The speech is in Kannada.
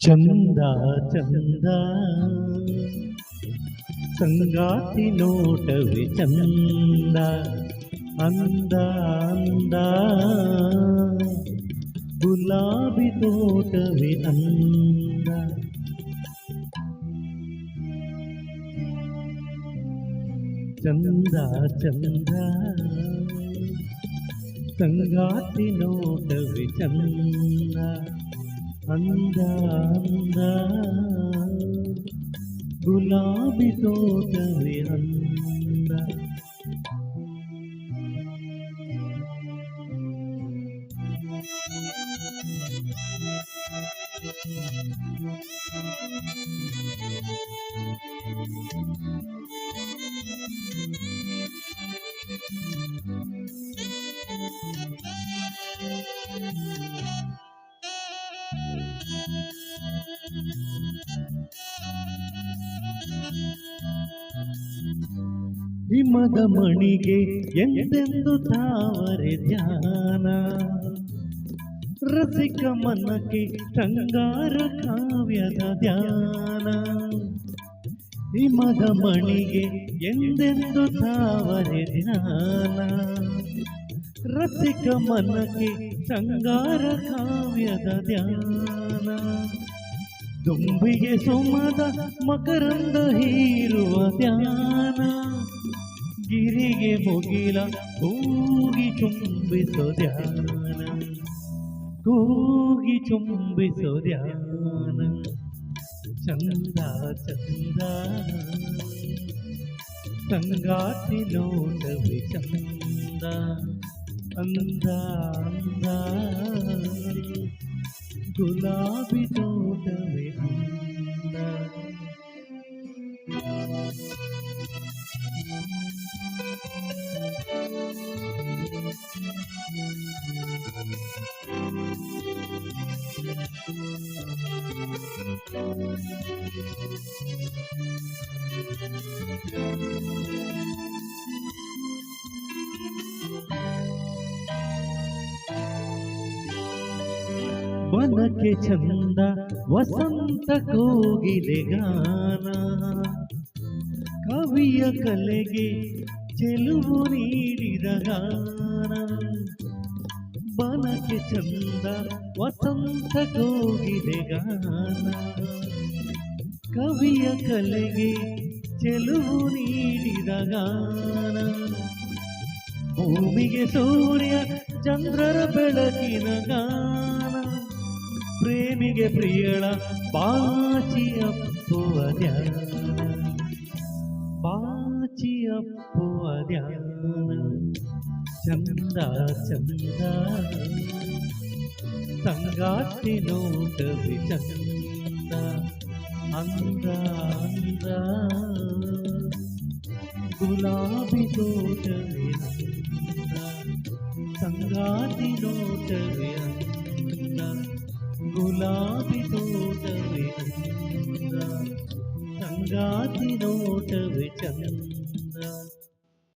ಚಂದ ಚಂದ ಸಂಗಾತಿ ನೋಟವೇ ಚಂದ, ಅಂದ ಅಂದ ಗುಲಾಬಿ ತೋಟವೇ ಅಂದ. ಚಂದ ಚಂದ ಸಂಗಾತಿ ನೋಟವೇ ಚಂದ, ಅಂದ ಅಂದ ಗುಲಾಬಿ ತೋಟವೇ ಅಂದ. ಹಿಮದ ಮಣಿಗೆ ಎಂದೆಂದು ತಾವರೆ ಧ್ಯಾನ, ರಸಿಕ ಮನಕ್ಕೆ ಶೃಂಗಾರ ಕಾವ್ಯದ ಧ್ಯಾನ. ಹಿಮದ ಮಣಿಗೆ ಎಂದೆಂದು ತಾವರೆ ಧ್ಯಾನ, ರಸಿಕ ಮನಕ್ಕೆ ಶೃಂಗಾರ ಕಾವ್ಯದ ಧ್ಯಾನ. ದುಂಬಿಗೆ ಸುಮದ ಮಕರಂದ ಹೀರುವ ಧ್ಯಾನ, ಗಿರಿಗೆ ಮುಗಿಲ ಕೂಗಿ ಚುಂಬಿಸೋ ಧ್ಯಾನ, ಕೂಗಿ ಚುಂಬಿಸೋ ಧ್ಯಾನ. ಚಂದ ಚಂದ ಸಂಗಾತಿ ನೋಟವೇ ಚಂದ, ಅಂದ ಅಂದ ಗುಲಾಬಿ ತೋಟವೇ ಅಂದ. ವನಕ್ಕೆ ಚಂದ ವಸಂತ ಕೋಗಿಲೆ ಗಾನ, ಕವಿಯ ಕಲೆಗೆ ಚೆಲುವು ನೀಡಿದ ಗಾನ. ವನಕ್ಕೆ ಚಂದ ವಸಂತ ಕೋಗಿಲೆ ಗಾನ, ಕವಿಯ ಕಲೆಗೆ ಚೆಲುವು ನೀಡಿದ ಗಾನ. ಭೂಮಿಗೆ ಸೂರ್ಯ ಚಂದ್ರರ ಬೆಳಕಿನ ಗಾನ, ಪ್ರೇಮಿಗೆ ಪ್ರಿಯಳ ಬಾಚಿ ಅಪ್ಪುವ ಧ್ಯಾನ, ಬಾಚಿ ಅಪ್ಪುವ ಧ್ಯಾನ. ಚಂದ ಚಂದ ಸಂಗಾತಿ ನೋಟವೇ ಚಂದ, ಅಂದ ಅಂದ ಗುಲಾಬಿ ತೋಟವೇ ಅಂದ. ಸಂಗಾತಿ ನೋಟವೇ ಅಂದ, ಗುಲಾಬಿ ತೋಟವೇ ಅಂದ. ಸಂಗಾತಿ ನೋಟವೇ ಚಂದ.